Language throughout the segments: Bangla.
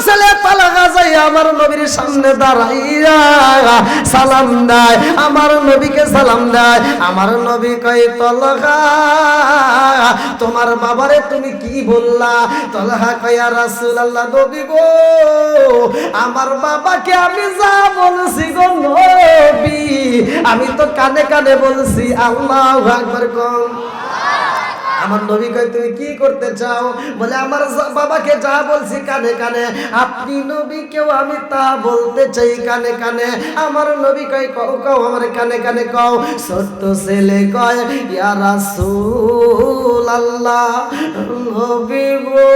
ছেলে তালহা যাই আমার নবীর সামনে দাঁড়াইয়া সালাম দেয়, আমার নবীকে সালাম দেয়। আমার নবী কয় তালহা তোমার বাবারে তুমি কি বললা? তালহা কয় ইয়া রাসূলুল্লাহ, নবী গো আমার বাবাকে আমি যা বলছি গো নবী, আমি তো কানে কানে বলছি। আল্লাহু আকবার কম। আমার নবী কয় তুমি কি করতে চাও? বলে আমার বাবাকে যা বলছি কানে কানে, আপনি নবীকেও আমি তা বলতে চাই কানে কানে। আমার নবী কয় কও কও আমার কানে কানে কও। ছোট্ট ছেলে কয় ইয়া রাসূলুল্লাহ, নবী গো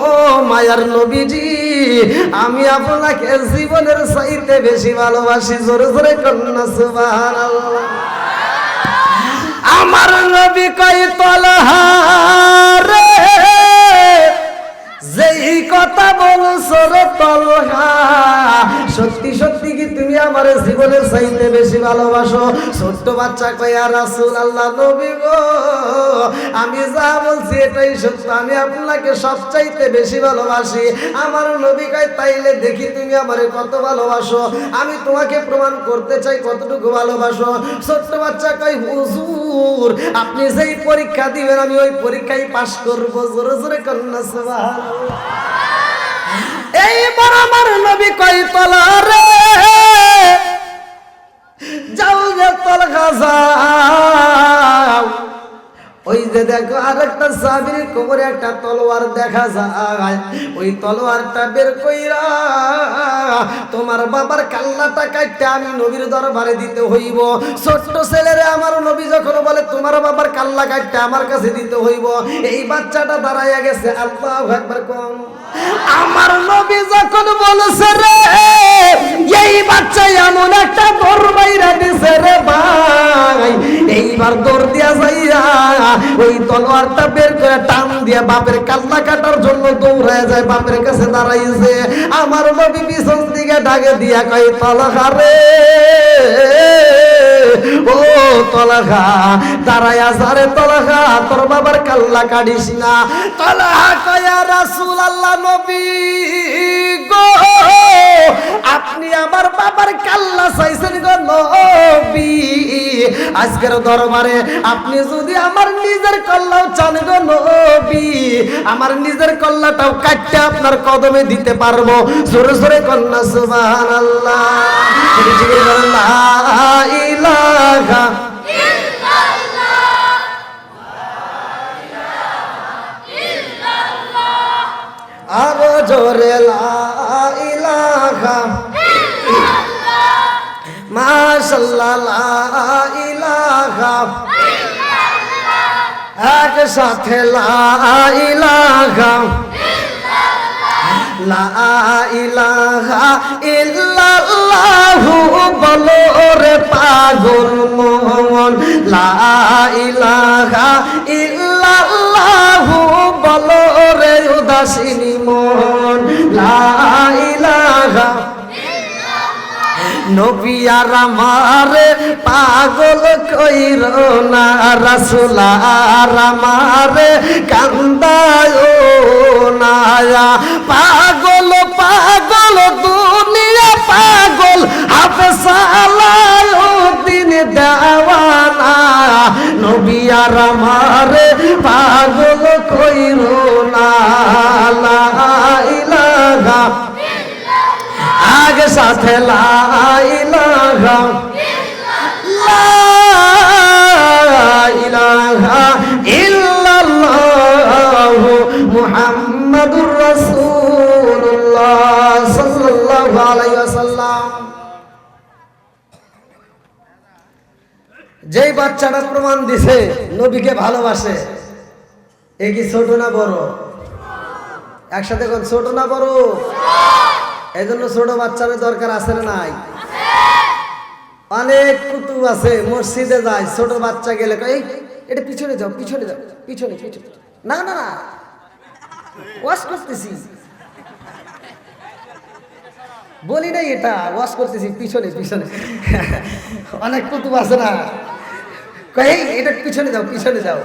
ও মায়ার নবীজি, আমি আপনাকে জীবনের চাইতে বেশি ভালোবাসি। জোরে জোরে কন্যা সুবহানাল্লাহ। আমার নবী কয় তালহা রে, যেই কথা বলছো রে তালহা, সত্যি সত্যি কি তুমি আমার জীবনের চাইতে বেশি ভালোবাসো? ছোট্ট বাচ্চা কয় ইয়া রাসূলুল্লাহ, নবী গো আমি যা বলছি এটাই সত্য, আমি আপনাকে সবচাইতে বেশি ভালোবাসি। আমার নবী কয় তাইলে দেখি তুমি আমারে কত ভালোবাসো, আমি তোমাকে প্রমাণ করতে চাই কতটুকু ভালোবাসো। ছোট্ট বাচ্চা কয় হুজুর আপনি যেই পরীক্ষা দিবেন আমি ওই পরীক্ষায় পাশ করব। জোরে জোরে কন্যা সুবহানাল্লাহ। এইবার আমার নবী কয় তালহা রে যাও যে তালহা যাও, ওই যে দেখো আরেকটা সাহাবীর কোমরে একটা তলোয়ার দেখা যায়, ওই তলোয়ারটা বের কইরা তোমার বাবার কাল্লাটা কাটতে আমি নবীর দরবারে দিতে হইব। ছোট্ট ছেলেরে আমার নবী যখন বলে তোমার বাবার কাল্লা কাটতে আমার কাছে দিতে হইব, এই বাচ্চাটা দাঁড়াইয়া গেছে। আল্লাহু আকবার কম। আমার নবী যখন বলেছে রে এই বাচ্চা এমন একটা দৌড় বাইরা দিছে রে ভাই, এইবার দৌড় দিয়া যাইয়া ওই তলোয়ারটা বের করে টান দিয়ে বাপের কাল্লা কাটার জন্য দৌড়ায় যায়, বাপের কাছে দাঁড়াইছে। আমার নবী পিছন দিকে ডাকে দিয়া কয় তালহা রে ও তালহা দাঁড়ায়া যারে তালহা তোর বাবার কাল্লা কাটিস না। তালহা কয় ইয়া রাসূলুল্লাহ, নবী গো আপনি আমার বাবার কাল্লা চাইছেন গো নবী, আজকের দরবারে আপনি যদি আমার নিজের কল্লাও চান গো নবী, আমার নিজের কল্লাটাও কাটতে আপনার কদমে দিতে পারবো। জোরে জোরে কন্যা সুবহানাল্লাহ। লা ইলাহা আরো জোরে লা ইলাহা মাশাআল্লাহ লা ইলাহা এক সাথে লা ইলাহা লা ইলাহা ইল্লাল্লাহু বলো রে পাগল মন, লা ইলাহা ইল্লাল্লাহু বলো রে উদাসিনী মন, লা ইলাহা নবী আর আমারে পাগল কইরো না, রাসূল আর আমারে কান্দায়ো না। পাগল পাগল দুনিয়া পাগল হাফসালাউদ্দিন দেওয়ানা, নবী আর আমারে পাগল কইরো না। লা ইলাহা আগে সাথে লা ইলাহা লা ইলাহা ইল্লাল্লাহু মুহাম্মাদুর রাসূলুল্লাহ সাল্লাল্লাহু আলাইহি ওয়াসাল্লাম। যেই বাচ্চাটা প্রমাণ দিছে নবীকে ভালোবাসে, এ কি ছোট না বড়? একসাথে কোন ছোট না বড়? এই জন্য ছোট বাচ্চাদের দরকার আছে না নাই? অনেক কুতুব আছে মসজিদে যায়, ছোট বাচ্চা গেলে এই এটা পিছনে যাও পিছনে যাও পিছনে পিছনে, না না না ওয়াশ করতেছি, বলি নাই এটা ওয়াশ করতেছি পিছনে পিছনে। অনেক কুতুব আছে না, এই এটা পিছনে যাও পিছনে যাও।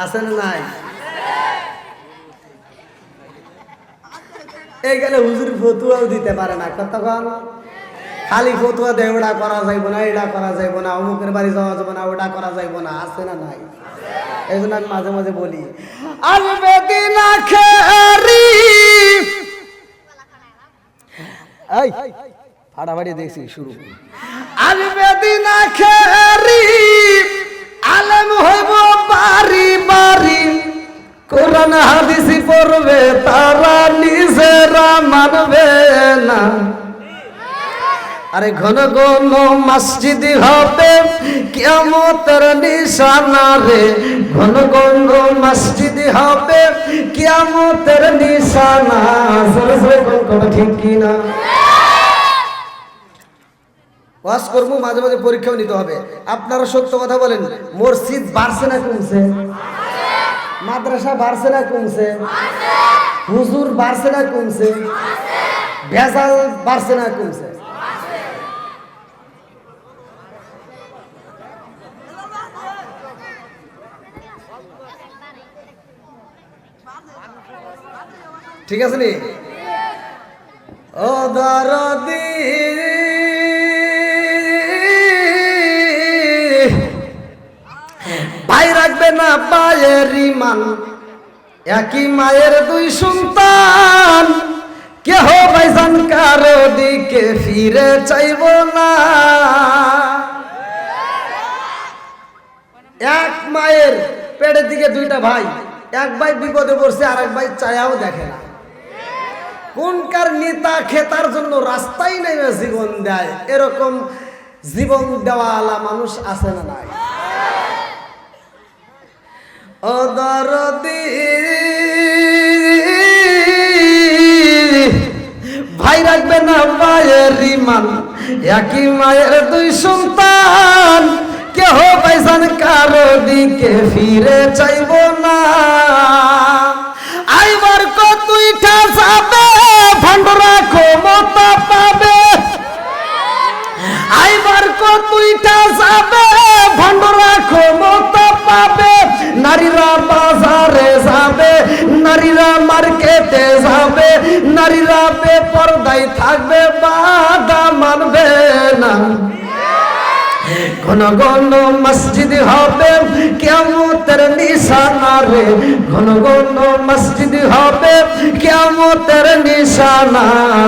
আছে না নাই? এইখানে হুজুর ফতুয়াও দিতে পারে না, কতক্ষণ খালি ফতুয়া দেয় ওটা করা যাইব না, এটা করা যাইব না, অমুকের বাড়ি যাওয়া যাবে না, ওটা করা যাইব না। আছে না নাই? এই জন্য আমি মাঝে মাঝে বলি আসবে দিন আখেরি, এই ফাটাফাটি দেখছি শুরু, আসবে দিন আখেরি আলেম হইব বাড়ি বাড়ি, কোরআন হাদিস পড়বে তারা নিজেরা মানবে না। আরে ঘন ঘন মসজিদ হবে কিয়ামতের নিশানা রে, ঘন ঘন মসজিদ হবে কিয়ামতের নিশানা। কথা ঠিক কিনা? ওয়াজ করবো, মাঝে মাঝে পরীক্ষাও নিতে হবে। আপনারা সত্য কথা বলেন, মসজিদ বাড়ছে না কমছে? মাদ্রাসা বাড়ছে না কমছে? হুজুর বাড়ছে না কমছে? ভেজাল বাড়ছে না কমছে? ঠিক আছে নি? ও দরদি ভাই রাখবে না পায়ের ইমান, একই মায়ের দুই সন্তান, কেহ ভাইজান কারো দিকে ফিরে চাইব না। এক মায়ের পেটের দিকে দুইটা ভাই, এক ভাই বিপদে পড়ছে আর এক ভাই চায়াও দেখে না। কোনকার নেতা খেতার জন্য রাস্তাই নেমে জীবন দেয়, এরকম জীবন দেওয়ালা মানুষ আছে না নাই? ও দরদি ভাই রাখবে না মায়ের ইমান, একই মায়ের দুই সন্তান, কেহ ভাইজান কারো দিকে ফিরে চাইব না। আইবার কতইটা যাবে ভণ্ডরা ক্ষমতা পাবে, আইবার কতইটা যাবে ভণ্ডরা ক্ষমতা পাবে। নারীরা বাজারে যাবে, নারীরা মার্কেটে যাবে, নারীরা বেপরদায় থাকবে, বাধা মানবে না। ঘন ঘন মসজিদ হবে কিয়ামতের নিশানা রে, ঘন ঘন মসজিদ হবে কিয়ামতের নিশানা।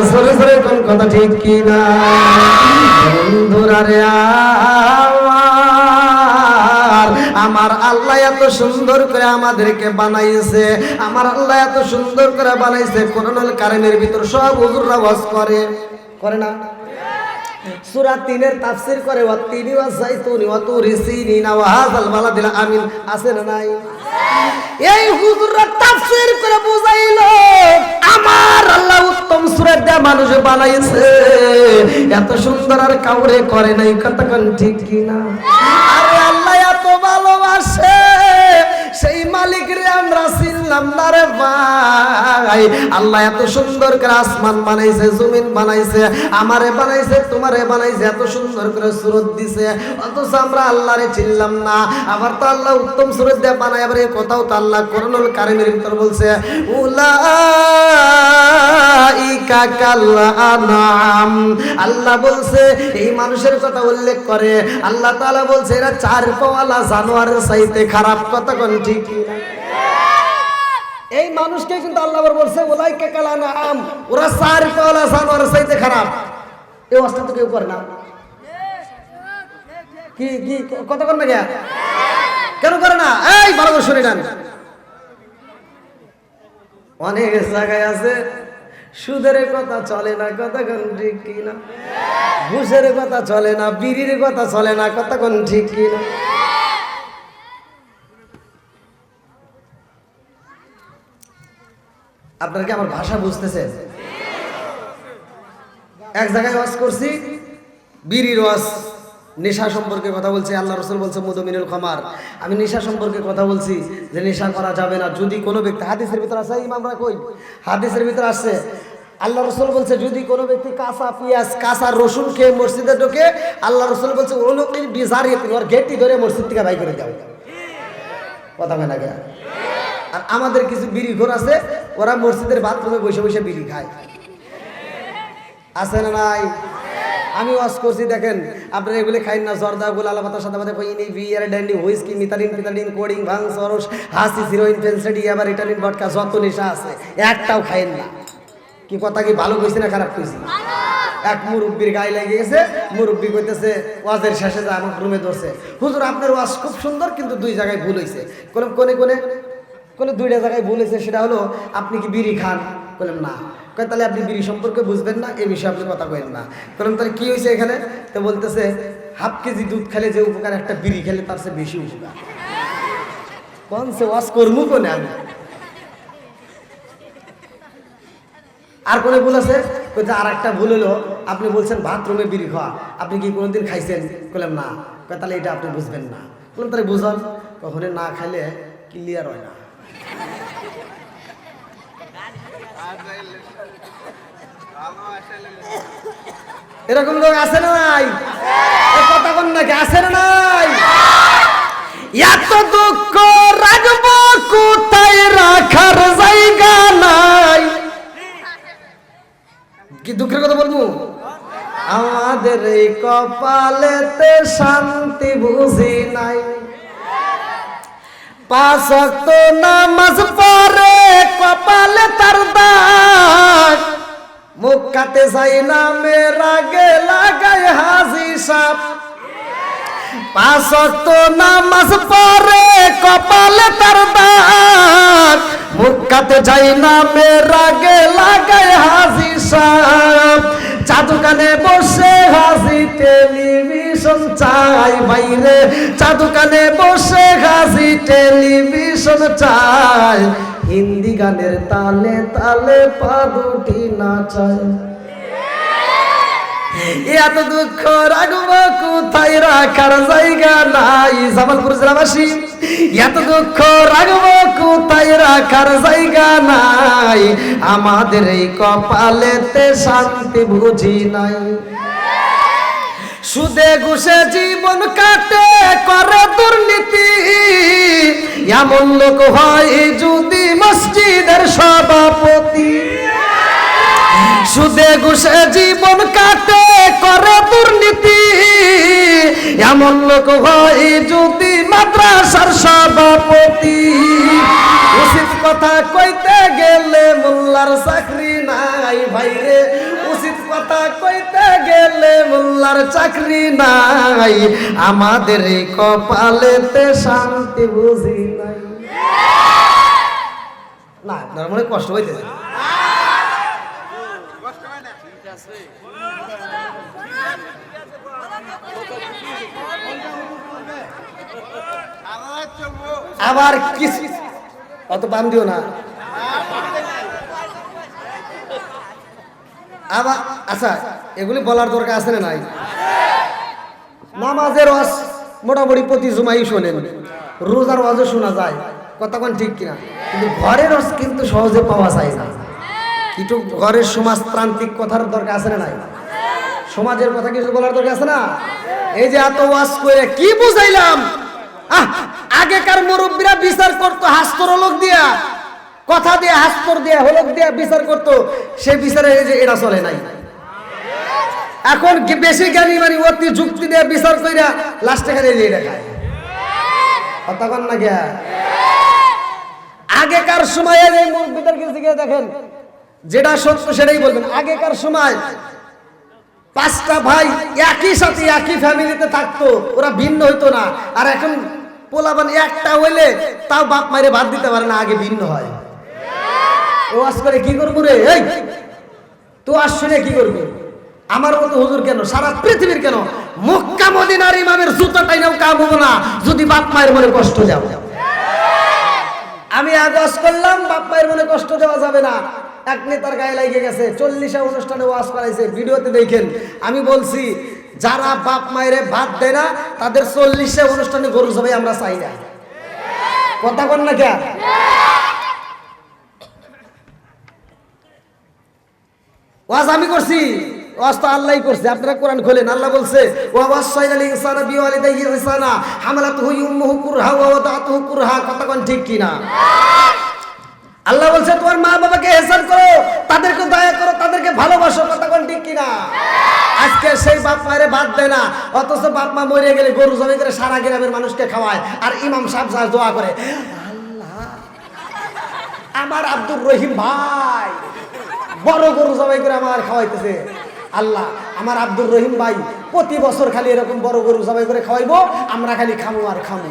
সরে সরে কোন কথা ঠিক কিনা? বন্ধুরা রে আমার আল্লাহ এত সুন্দর করে আমাদেরকে বানাইছে, আমার আল্লাহ এত সুন্দর করে বানাইছে। কোরআনুল কারীমের ভিতর সব হুজুররা ওয়াজ করে, করে না? সূরা 3 এর তাফসীর করে, ওয়াতিনি ওয়াযাইতুনি ওয়া তুরি সিনিনা ওয়া হাযাল বালাদিল আমিন। আছে না নাই? এই হুজুররা তাফসীর করে বুঝাইলো আমার আল্লাহ উত্তম সূরা দিয়ে মানুষ বানাইছে, এত সুন্দর আর কাউরে করে নাই। কতক্ষণ ঠিক কিনা? আরে আল্লাহ এত ভালোবাসে, সেই মালিক রে আমরা চিনলাম না রে ভাই। আল্লাহ এত সুন্দর করে আসমান বানাইছে, জমিন বানাইছে, আমারে বানাইছে, তোমারে বানাইছে, এত সুন্দর করে সূরত দিছে, অথচ আমরা আল্লাহরে চিনলাম না। আবার তো আল্লাহ উত্তম সূরত দিয়ে বানায়, আবার এই কথাও তো আল্লাহ কোরআনুল কারীমের ভিতর বলছে, উলাইকা কাল আনআম। আল্লাহ বলছে, এই মানুষের কথা উল্লেখ করে আল্লাহ তাআলা বলছে এরা চার পাওয়ালা জানোয়ারের চাইতে খারাপ। কতক্ষণ ঠিক কিনা? এই মানুষকে কিন্তু আল্লাহ বলছে উলাইকা কাল আনআম, ওরা চার পাওয়ালা জানোয়ারের চাইতে খারাপ। এই অবস্থা তো কেউ করে না। কি কি কতক্ষণ না কেন করে না? এই ভালো করে শুনে নেন। অনেক জায়গায় আছে সুদের কথা চলে না, কতক্ষণ ঠিক কিনা? ঘুষের কথা চলে না, বিড়ির কথা চলে না, কতক্ষণ ঠিক কিনা? আপনারা কি আমার ভাষা বুঝতেছেন? এক জায়গায় ওয়াজ করছি, বিড়ির ওয়াজ, নেশা সম্পর্কে কথা বলছি। আল্লাহ রাসূল বলছে মুদমিনুল খামার। আমি নেশা সম্পর্কে কথা বলছি যে নেশা করা যাবে না। যদি কোনো ব্যক্তি, হাদিসের ভিতর আছে, ইমামরা কই হাদিসের ভিতর আসছে, আল্লাহ রাসূল বলছে যদি কোনো ব্যক্তি কাঁচা পেঁয়াজ কাঁচা রসুন খেয়ে মসজিদে ঢোকে, আল্লাহ রাসূল বলছে ওর গেটটি ধরে মসজিদ থেকে বাই করে দাও। কথা হয় না কে? আর আমাদের কিছু বিড়িখোর আছে, ওরা মসজিদের বাথরুমে বসে বসে বিড়ি খায়, আছে না নাই? আমি ওয়াজ করছি, দেখেন আপনারা এগুলি খাইন না, জর্দা গোল আলাপাতা সাদা পাতা কইনি বিয়ার ড্যান্ডি হুইস্কি মিথালিন পিতালিন কোডিং ভাং সরস হাসি হিরোইন ফেন্সেডি আবার ইটালিন ভডকা যত নেশা আছে একটাও খাইন না। কি কথা কি ভালো কইছি না খারাপ কইছি? এক মুরব্বির গায়ে লেগে গেছে, মুরব্বি কইতেছে ওয়াজের শেষে যা আমার রুমে ধরছে, হুজুর আপনার ওয়াজ খুব সুন্দর কিন্তু দুই জায়গায় ভুল হয়েছে। কোনে কোনে কোনে কোনে দুইটা জায়গায় ভুল হয়েছে, সেটা হলো আপনি কি বিড়ি খান? বললাম না। কয় তাহলে আপনি বিড়ি সম্পর্কে বুঝবেন না, এই বিষয়ে আপনি কথা কইেন না। বললাম তাহলে কি হয়েছে এখানে? তো বলতেছে হাফ কেজি দুধ খেলে যে উপকার একটা বিড়ি খেলে তার চেয়ে বেশি উপকার। কোন সে ওয়াজ করবো কোনে আমি? আর কোনে ভুল আছে? আর একটা ভুল হলো আপনি বলছেন বাথরুমে বিড়ি খাওয়া, আপনি কি কোনোদিন খাইছেন? বললাম না। তাহলে এটা আপনি বুঝবেন না। বললাম তাহলে বুঝান। কখনো না খাইলে ক্লিয়ার হয় না। এরকম লোক আছে না নাই? কথা বল নাকি, আছে না নাই? এত দুঃখ রাখবো কোথায়, রাখার জায়গা নাই। কি দুঃখের কথা বলবো? আমাদের এই কপালেতে শান্তি বুঝি নাই। 5 ওয়াক্ত নামাজ পড়ে কপালে তার দাগ, মুখ কাটে যাই না মেরা গে লাগায় হাজি সাপ। 5 ওয়াক্ত নামাজ পড়ে কপালে তার দাগ, মুখ কাটে যাই না মেরা গে লাগায় হাজি সাপ। চাদুকানে বসে হাজি টেলিভিশন চাই বাইরে, চাদুকানে বসে হাজি টেলিভিশন চাই। হিন্দি গানের তালে তালে পা দুটি নাচাই। এত দুঃখ রাখবো কোথায়, রাখার জায়গা নাই। জামালপুর জেলাবাসী, এত দুঃখ রাখবো কোথায়, রাখার জায়গা নাই। আমাদের এই কপালেতে শান্তি বুঝি নাই। সুদে ঘুষে জীবন কাটে করে দুর্নীতি, এমন লোক হয় যদি মসজিদের সভাপতি। সুদে ঘুষে জীবন কাটে করে দুর্নীতি, এমন লোক হয় যদি মাদ্রাসার সভাপতি। উচিত কথা কইতে গেলে মোল্লার চাকরি নাই ভাইরে, উচিত কথা কইতে গেলে মোল্লার চাকরি নাই। আমাদের এই কপালেতে শান্তি বুঝি নাই। না আপনার মনে কষ্ট হইতেছে? আবার কিছু অত বান দিও না। আবার আচ্ছা, এগুলি বলার দরকার আছে না নাই? নামাজের ওয়াজ মোটামুটি প্রতি জুমাই শোনেন, রোজার ওয়াজও শোনা যায়, কথা কোন ঠিক কিনা? কিন্তু ঘরের ওয়াজ কিন্তু সহজে পাওয়া যায় না। কিন্তু ঘরের সমাজতান্ত্রিক কথার দরকার আছে না নাই? সমাজের কথা কিছু বলার দরকার আছে না? এই যে এত ওয়াজ করে কি বুঝাইলাম? আগেকার মুরব্বীরা বিচার করতো হাস্তর হলক দিয়া, কথা দিয়ে হাস্তর দিয়া হলক দিয়া বিচার করতো, সে বিচারে এই যে এটা চলে নাই। এখন বেশি জ্ঞানী মানে অতি যুক্তি দিয়ে বিচার কইরা লাস্টে খালি এই দেখায়। কথা কন না গিয়া? আগেকার সময়ে এই মুরব্বীদের কাছে গিয়ে দেখেন, যেটা সত্য সেটাই বলবেন। আগেকার সময় 5টা ভাই একই সাথে একই ফ্যামিলিতে থাকতো, ওরা ভিন্ন হইতো না। আর এখন পোলাবান একটা হইলে তাও বাপ মায়ের ভাত দিতে পারে না, আগে ভিন্ন হয়। ওয়াজ করে কি করবো রে? এই তো আসলে কি করবি? আমার মতো হুজুর কেন, সারা পৃথিবীর কেন, মক্কা মদিনার ইমামের জুতাটাই নাও কাম হবো না যদি বাপ মায়ের মনে কষ্ট যাও। আমি আওয়াজ করলাম বাপ মায়ের মনে কষ্ট দেওয়া যাবে না। এক নেতার গায়ে লাগে গেছে, 40 অনুষ্ঠানে ওয়াজ করাইছে, ভিডিওতে দেখেন। আমি বলছি যারা বাপ মায়ের ভাত দেয় না তাদের 40 অনুষ্ঠানে গরু সবাই আমরা চাই না। কথা বল না কে? ওয়াজ আমি করছি, ওয়াজ তো আল্লাহই করছে, আপনারা কোরআন খোলেন। আল্লাহ বলছে ওয়া ওয়াসাইনাল ইনসানা বিওয়ালিদাইহি ইহসানা হামালাতুহু উম্মুহু কুরহা ওয়া ওয়াদাতুহু কুরহা। কথা কোন ঠিক কিনা? আল্লাহ বলছে তোমার মা বাবাকে ইহসান করো, তাদেরকে দয়া করো, তাদেরকে ভালোবাসো। কথা কোন ঠিক কিনা? আজকে সেই বাপ মায়ের বাদ দেয় না, অথচ বাপ মা মরে গেলে গরু জবাই করে সারা গ্রামের মানুষকে খাওয়ায়, আর ইমাম সাহেব যা দোয়া করে, আল্লাহ আমার আব্দুর রহিম ভাই বড় গরু জবাই করে আমার খাওয়াইতেছে, আল্লাহ আমার আব্দুর রহিম ভাই প্রতি বছর খালি এরকম বড় গরু জবাই করে খাওয়াইবো, আমরা খালি খামু আর খামু।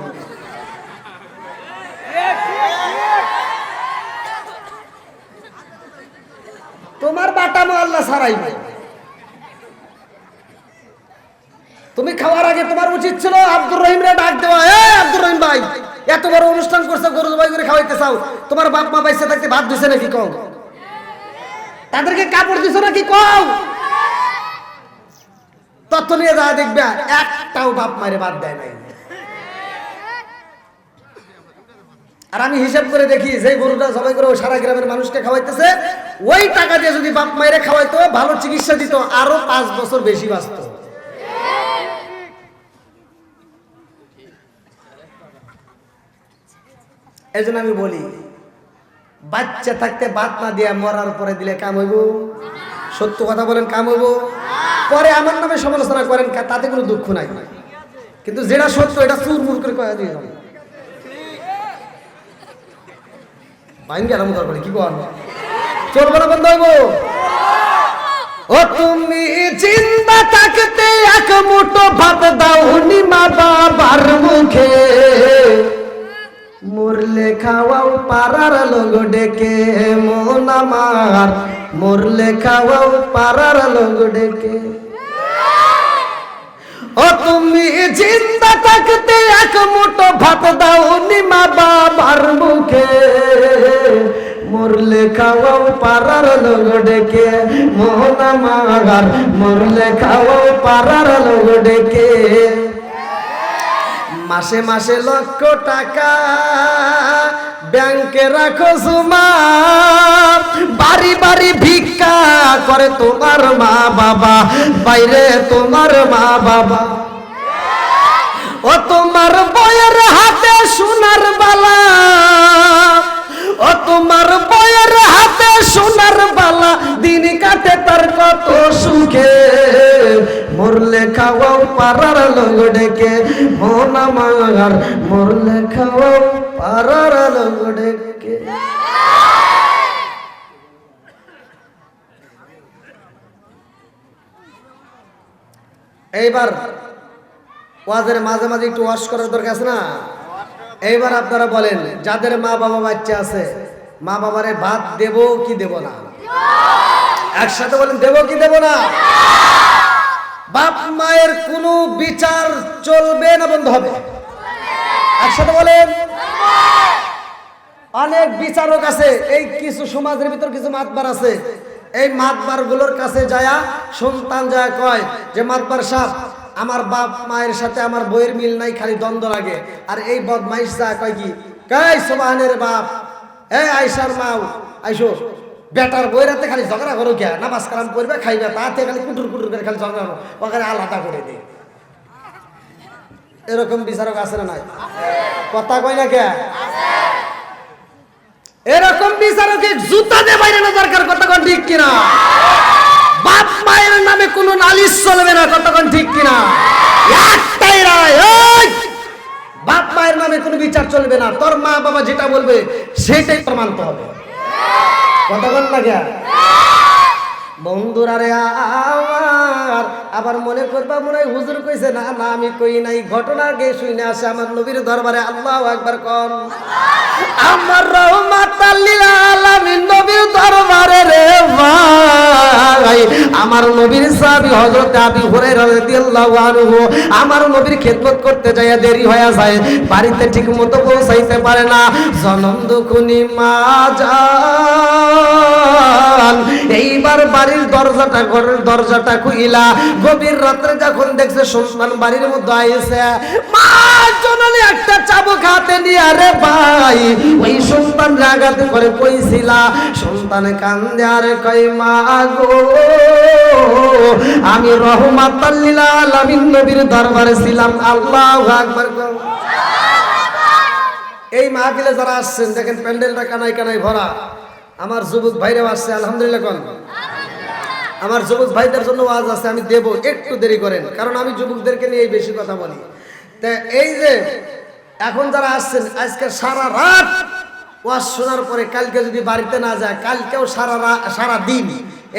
তোমার বাটামো আল্লাহ ছাড়াইবে। তুমি খাওয়ার আগে তোমার উচিত ছিল আব্দুর রহিমরে ডাক দেওয়া, আব্দুর রহিম ভাই এত বড় অনুষ্ঠান করছে, গরু জবাই করে খাওয়াইতে চাও, তোমার বাপ মা বাইসে থাকতে ভাত দিছে নাকি কও? তাদেরকে কাপড় দিছো নাকি কও? তথ্য নিয়ে যা দেখবে একটাও বাপ মায়ের বাদ দেয় নাই। আর আমি হিসাব করে দেখি যে গরুটা জবাই করে সারা গ্রামের মানুষকে খাওয়াইতেছে, ওই টাকা দিয়ে যদি বাপ মায়ের খাওয়াইতো, ভালো চিকিৎসা দিত, আরো 5 বছর বেশি বাঁচত। এই জন্য আমি বলি বাচ্চা থাকতে বাদ না দিয়ে মরার পরে দিলে কাম হইব? সত্য কথা বলেন, কাম হইব? পরে আমার নামে সমালোচনা করেন, তাতে কোনো দুঃখ নাই, কিন্তু যেটা সত্য এটা চুরমুর করে কয়া দিয়ে যাবে। বাইন গেলাম দরকার কি কর চলবো না, বন্ধ হইব? ও তুমি জিন্দা থাকতে এক মুঠো ভাত দাওনি মা বাবার মুখে, মরলে খাওয়াও পাড়ার লোক ডেকে, মন আমার মরলে খাওয়াও পাড়ার লোক ডেকে। ও তুমি জিন্দা থাকতে এক মুঠো ভাত দাওনি মা বাবার মুখে, মরলে খাওয়াও পাড়ার লোক ডেকে, মন আমার মরলে খাওয়াও পাড়ার লোক ডেকে। মাসে মাসে লক্ষ টাকা ব্যাংকে রাখো জমা, বাড়ি বাড়ি ভিক্ষা করে তোমার মা বাবা, বাইরে তোমার মা বাবা। ও তোমার বইয়ের হাতে সোনার বালা, ও তোমার বইয়ের হাতে সোনার বালা, দিন কাটে তার কত সুখে, মরলে খাওয়াও পাড়ার লোক ডেকে, মন আমার মরলে খাওয়াও পাড়ার লোক ডেকে। এইবার ওয়াজের মাঝে মাঝে একটু ওয়াশ করার দরকার আছে না? এইবার আপনারা বলেন, যাদের মা বাবা বাচ্চা আছে, মা বাবারে ভাত দেব কি দেব না? একসাথে বলেন, দেব কি দেব না? বাপ মায়ের কোনো বিচার চলবে না, বন্ধ হবে? একসাথে বলেন। অনেক বিচারক আছে, এই কিছু সমাজের ভিতর কিছু মাতবার আছে, এই মাতবার গুলোর কাছে যায়া সন্তান যায় কয় যে মাতবার সাহেব আমার বাপ মায়ের সাথে আমার বইয়ের মিল নাই, খালি দ্বন্দ্ব লাগে। আর এই বদমাইশ যা কয় কি, কই সোবাহানের বাপ, এই আয়সার মাও আইসো, বেটার বইয়ের হাতে খালি ঝগড়া করো কে, নামাজ কালাম করবে খাইবে, তাতে খালি কুটুর কুটুর করে খালি ঝগড়া করো, ওখানে আলাদা করে দিই। এরকম বিচারক আছে না নাই? কথা কয় না কে? এরকম বিচারকে জুতা দিয়ে বাইরে না দরকার। কথা কোন ঠিক কিনা? বাপ মায়ের নামে কোনো নালিশ চলবে না। কথা কোন ঠিক কিনা? একটাই রায়, বাপ মায়ের নামে কোনো বিচার চলবে না। তোর মা বাবা যেটা বলবে সেটাই তোর মানতে হবে। কথা কোন না কে? বন্ধুরা রে আমার, আবার মনে করবা মনে হয় হুজুর কইছে, না না আমি কই নাই, ঘটনা গে শুনে আসে আমার নবীর দরবারে। আল্লাহু আকবার কোন। আমার রহমাতাল লিল আলামিন নবীর দরবারে রে ভাই, আমার নবীর সাহাবী হযরত আবু হুরায়রা রাদিয়াল্লাহু আনহু আমার নবীর খেদমত করতে যায় দেরি হয়ে যায়, বাড়িতে ঠিকমতো পৌঁছাইতে পারে না। জনম দুখুনি মা জান এইবার বাড়ির দরজাটা, ঘরের দরজাটা খুইলা গভীর রাত্রে যখন দেখছে সন্তান বাড়ির মধ্যে আইছে, মা জননী একটা চাবুক চাবুক হাতে নিয়ে রে ভাই ওই সন্তান আঘাত করে কইছিলা, সন্তান কান্দে আর কয় মা গো আমি রহমাতাল লিল আলামিন নবীর দরবারে ছিলাম। আল্লাহু আকবার। এই মাহফিলে যারা আসছেন দেখেন প্যান্ডেলটা কানাই কানাই ভরা। আমার যুবক ভাইরাও আসছে আলহামদুলিল্লাহ কোন। আমার যুবক ভাইদের জন্য ওয়াজ আছে, আমি দেব, একটু দেরি করেন, কারণ আমি যুবকদেরকে নিয়ে বেশি কথা বলি। তা এই যে এখন যারা আসছেন আজকে সারা রাত ওয়াজ শোনার পরে কালকে যদি বাড়িতে না যায়, কালকেও সারা দিন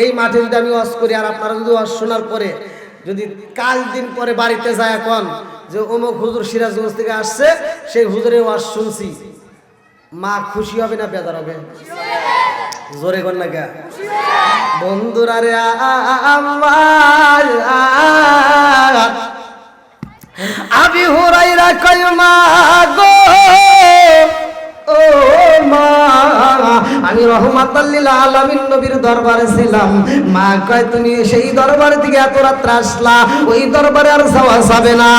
এই মাঠে যদি আমি ওয়াজ করি আর আপনারা যদি ওয়াজ শোনার পরে যদি কাল দিন পরে বাড়িতে যায় এখন যে অমুক হুজুর সিরাজগঞ্জ থেকে আসছে সেই হুজুরের ওয়াজ শুনছি, মা খুশি হবে না বেজার হবে? জোরে কর না কে বন্ধুরা রে আমার আবি হুরায়রা কয় মা গো ও মা আমি রহমাতাল লিল আলামিন নবীর দরবারে ছিলাম। মা কয় তুমি সেই দরবারে থেকে এত রাত্রে আসলা, ওই দরবারে আর যাওয়া যাবে না।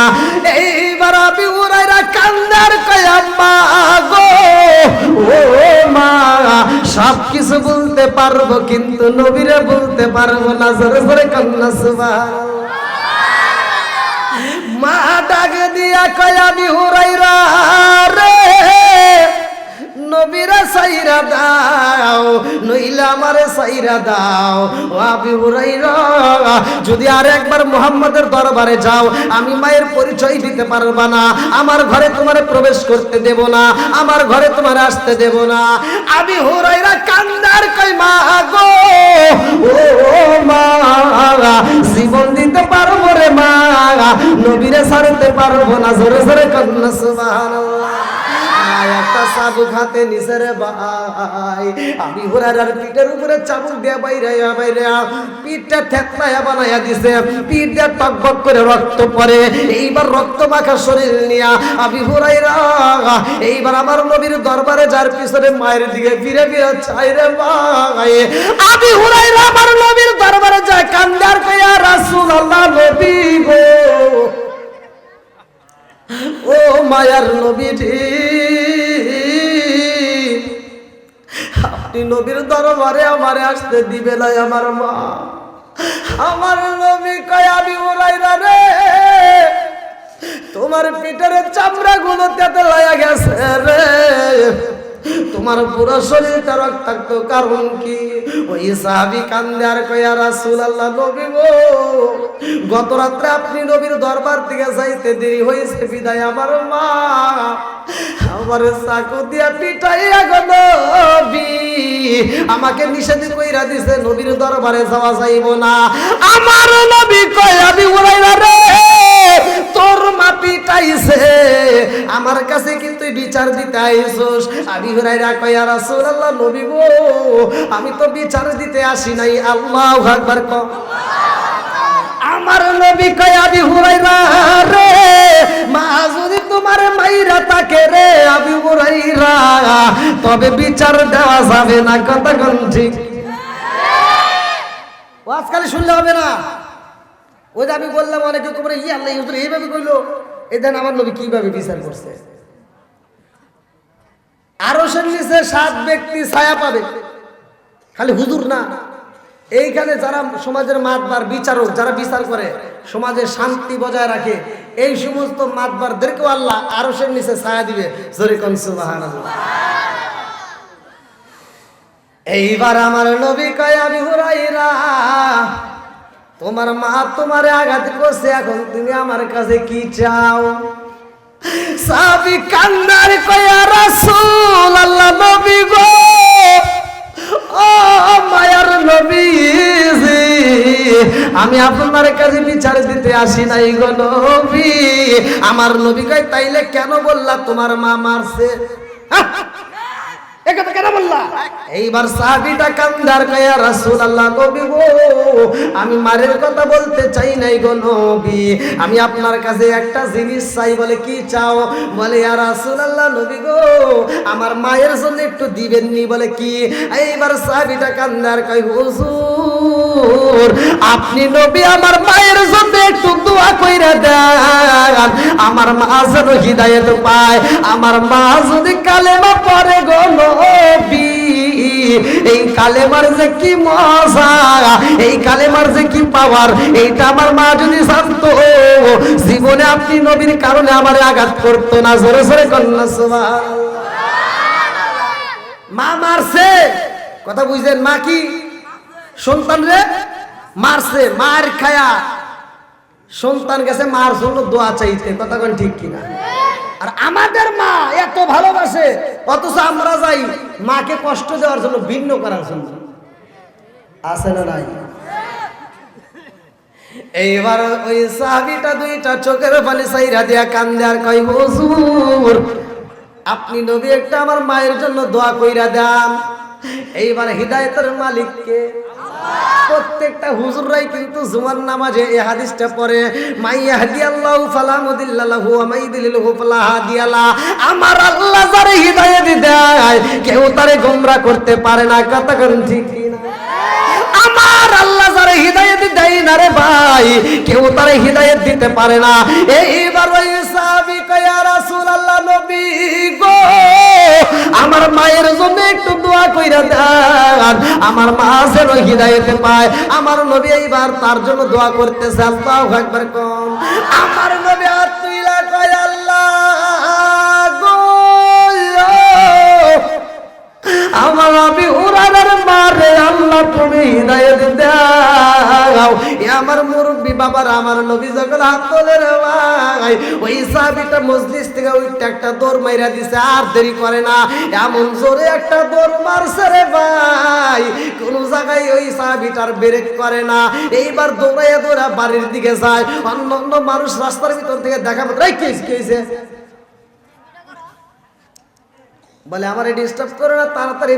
এইবার আবি হুরায়রা কান্দার কয় মা গো ও মা সব কিছু বলতে পারবো কিন্তু নবীরে বলতে পারবো না। জোরে জোরে কান্না সুবহানাল্লাহ। মা ডাক দিয়া কয় আবি হুরায়রা রে নবীরা সাইরা দাও নইলে আমারে সাইরা দাও। ও আবি হুরায়রা যদি আর একবার মুহাম্মাদের দরবারে যাও আমি মায়ের পরিচয় দিতে পারবা না, আমার ঘরে তোমারে প্রবেশ করতে দেব না, আমার ঘরে তোমারে আসতে দেব না। আবি হুরায়রা কান্দার কই মা গো ও মা জীবন দিতে পারবো রে মা, নবীরে ছাড়তে পারবো না। জোরে জোরে কান্না সুবহানাল্লাহ। একটা চাবুক হাতে নিছে রে ভাই, আবি হুরায়রার পিঠের উপরে চাবুক দিয়ে বাইরে পিঠটা থেতলায়া বানায়া দিছে, পিঠ দিয়ে টকবক করে রক্ত পড়ে। এইবার রক্ত মাখা শরীর নিয়া আবি হুরায়রা এইবার আমার নবীর দরবারে যার পিছনে মায়ের দিকে ফিরে ফিরে চাই রে ভাই। আবি হুরায়রা আমার নবীর দরবারে যায় কান্দার কইয়া রাসূলুল্লাহ নবী গো ও মায়ার নবীজি আপনি নবীর দরবারে আমারে আসতে দিবে না আমার মা। আমার নবী কয় আবি হুরায়রা রে তোমার পিঠের চামড়া গুলো তেতলায়া গেছে রে, তোমার পুরো শরীরটা রক্তাক্ত, কারণ কি? ওই সাহাবী কান্দে আর কয় ইয়া রাসূলুল্লাহ নবী গো গত রাত্রে আপনি নবীর দরবার থেকে যাইতে দেরি হয়েছে বিদায় আমার মা আমার চাকু দিয়া পিটাইয়া গো নবী আমাকে নিষেধ কইরা দিছে নবীর দরবারে যাওয়া যাইব না। আমার নবী কয় আবি হুরায়রা রে তোর মা পিটাইছে, আমার কাছে কিন্তু বিচার দিতে আইছস। আবি হুরায়রা কয় ইয়া রাসূলুল্লাহ নবী গো আমি তো বিচার দিতে আসি নাই। আল্লাহু আকবার ক। আমার নবী কয় আবি হুরায়রা রে মা যদি তোমার মাইরা থাকে রে আবি হুরায়রা তবে বিচার দেওয়া যাবে না। কথা কোন ঠিক? ও আজকাল শুনলে হবে না। ওই যে আমি বললাম অনেকে তোমরা ই আল্লাহ হুজুর এইভাবে কইলো, এই দেন আমার নবী কিভাবে বিচার করছে। আরশের নিচে 7 ব্যক্তি ছায়া পাবে, খালি হুজুর না, এইখানে যারা সমাজের মাতবার বিচারক যারা বিচার করে সমাজের শান্তি বজায় রাখে এই সমস্ত মাতবারদেরকেও আল্লাহ আরশের নিচে ছায়া দিবে। জোরে কোন সুবহানাল্লাহ। এইবার আমার নবী কয় আবি হুরায়রা তোমার মা তোমারে আঘাত করছে, এখন তুমি আমার কাছে কি চাও? সাহাবী কান্দার কয় ইয়া রাসূলুল্লাহ নবী গো ও মায়ার নবীজি আমি আপনার কাছে বিচার দিতে আসি নাই গো নবী। আমার নবী কয় তাইলে কেন বললা তোমার মা মারছে? একথা কেন বললা? এইবার সাহাবীটা কান্দার কয় ইয়া রাসূলুল্লাহ নবী গো আমি মারের কথা বলতে চাই নাই গো নবী, আমি আপনার কাছে একটা জিনিস চাই। বলে কি চাও? বলে ইয়া রাসূলুল্লাহ নবী গো আমার মায়ের জন্য একটু দিবেন নি। বলে কি? এইবার সাহাবীটা কান্দার কয় হুজুর হুজুর আপনি নবী আমার মায়ের জন্য একটু দোয়া কইরা দেন, আমার মা যেন হিদায়াত পায়, আমার মা যদি কালেমা পড়ে গো নবী, এই কালেমার যে কি মজা, এই কালেমার যে কি পাওয়ার, এইটা আমার মা যদি জানতো জীবনে আপনি নবীর কারণে আমারে আঘাত করতো না। জোরে জোরে কন্যা সুবহানাল্লাহ। মা মারছে, কথা বুঝলেন? মা কি সন্তান রে মারছে, মার খায়া সন্তান গেছে মার জন্য দোয়া চাইতে, কথা কোন ঠিক কিনা? আর আমাদের মা এত ভালোবাসে, অথচ আমরা যাই মাকে কষ্ট দেওয়ার জন্য, ভিন্ন করার জন্য। আছে না নাই? এইবার ওই সাহাবীটা দুইটা চোখের পানি সাইরা দিয়া কান্দে আর কই হুজুর আপনি নবী একটা আমার মায়ের জন্য দোয়া কইরা দেন। এইবার হিদায়াতের মালিককে প্রত্যেকটা হুজুররাই কিন্তু জুমার নামাজে এই হাদিসটা পড়ে, মাইয়াহদিয়াল্লাহু ফালা মুদিল্লা লাহু ওয়া মাইয়ুদ্লিলহু ফালা হাদিয়া লা। আমার আল্লাহ যারে হিদায়াত দেয় কেউ তারে গোমরা করতে পারে না, কথা কোন ঠিক কিনা? আমার আল্লাহ যারে হিদায়াত দেয় না রে ভাই, কেউ তারে হিদায়াত দিতে পারে না। এইবার ওই সাহাবী কয় ইয়া রাসূলুল্লাহ নবী গো আমার মায়ের জন্য একটু দোয়া কইরা দেন, আমার মা যেন হিদায়াত পায়। আমার নবী এইবার তার জন্য দোয়া করতেছে। আল্লাহু আকবার কোন। আমার নবী হাত তুইলা কয় আল্লাহ গো আমার নবী হুরায়রার মারে আল্লাহ তুমি হিদায়াত দাও। এ আমার মুরব্বি বাবার আমার নবী যখন হাত তোলে রে ভাই, ওই সাহাবীটা মজলিস থেকে উঠে একটা দৌড় মাইরা দিছে, আর দেরি করে না, এমন জোরে একটা দৌড় মারছে রে ভাই, কোন জায়গায় ওই সাহাবীটার ব্রেক করে না। এইবার দৌড়াইয়া দৌড়া বাড়ির দিকে যায়। অন্য মানুষ রাস্তার ভিতর থেকে দেখা মাত্র এই কি হইছে বলে আমারে ডিস্টার্ব করে না, তাড়াতাড়ি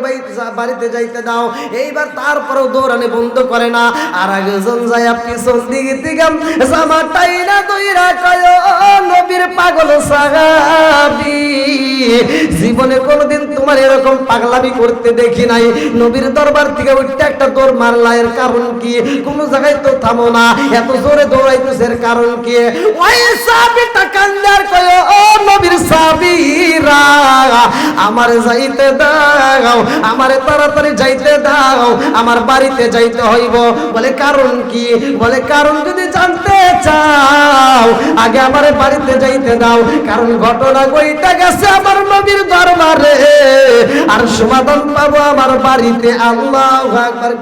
বাড়িতে যাইতে দাও। এইবার তারপরেও দৌড়ানি বন্ধ করে না। আর একজন যায় পিছন দিকে দিকে জামাটাই না দইরা কয় নবীর পাগল সাহাবী, জীবনে কোনোদিন তোমার এরকম পাগলামি করতে দেখি নাই। নবীর দরবার থেকে উঠতে একটা দৌড় মারলা, এর কারণ কি? কোনো জায়গায় তো থামো না, এত জোরে দৌড়াইতেছে, এর কারণ কি? ওই সাহাবীটা কান্দে আর কয় ও নবীর সাহাবীরা আমারে যাইতে দাও, আমারে তাড়াতাড়ি যাইতে দাও, আমার বাড়িতে যাইতে হইব। বলে কারণ কি? বলে কারণ যদি জানতে চাও আগে আমারে বাড়িতে যাইতে দাও, কারণ ঘটনা কইটা গেছে আমার নবীর দরবারে, আর সমাধান পাবো আমার বাড়িতে। আল্লাহু আকবার।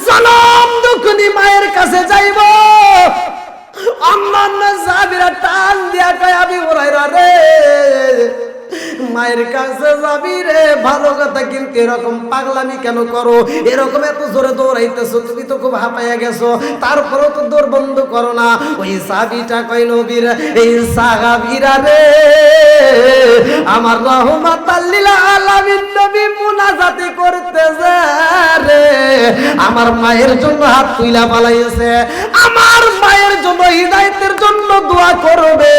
জনম দুঃখী মায়ের কাছে যাইব, অন্যান্য সাহাবীরা টান দিয়া কয় আবি হুরায়রা রে মায়ের কাছে যাবি রে, ভালো কথা, কিন্তু এরকম পাগলামি কেন করো? এরকম এত জোরে দৌড়াইতেছো, তুমি তো খুব হাঁপাইয়া গেছো, তারপরেও তো দৌড় বন্ধ করো না। ওই সাহাবীটা কয় নবীর এই সাহাবীরা রে আমার রাহমাতাল লিল আলামিন নবী মুনাজাতি করতেছে রে, আমার মায়ের জন্য হাত তুইলা পালাইছে, আমার মায়ের জন্য হিদায়াতের জন্য দোয়া করবে,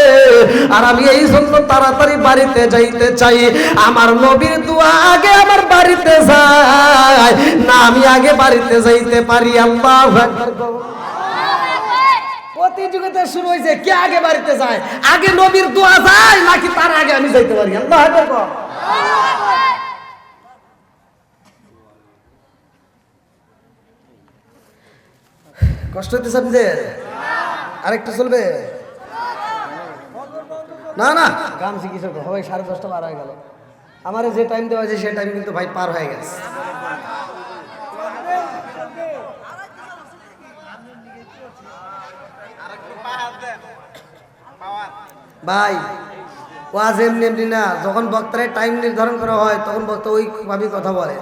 আর আমি এই জন্য তাড়াতাড়ি বাড়িতে যাইতে চাই। আমার নবীর দোয়া আগে আমার বাড়িতে যায় না, আমি আগে বাড়িতে যাইতে পারি। আল্লাহু আকবার। প্রতিযোগিতা শুরু হয়েছে, কে আগে বাড়িতে যায়? আগে নবীর দোয়া যায় নাকি তার আগে আমি যাইতে পারি? আল্লাহু আকবার। কষ্ট হইতেছে আপনাদের? আরেকটু চলবে না? না গান চিকিৎসা হয় 10:30 পার হয়ে গেল। আমার যে টাইম দেওয়া হয়েছে সে টাইম কিন্তু ভাই পার হয়ে গেছে। ভাই ওয়াজ এমনি এমনি না, যখন বক্তার টাইম নির্ধারণ করা হয় তখন বক্তা ওইভাবেই কথা বলে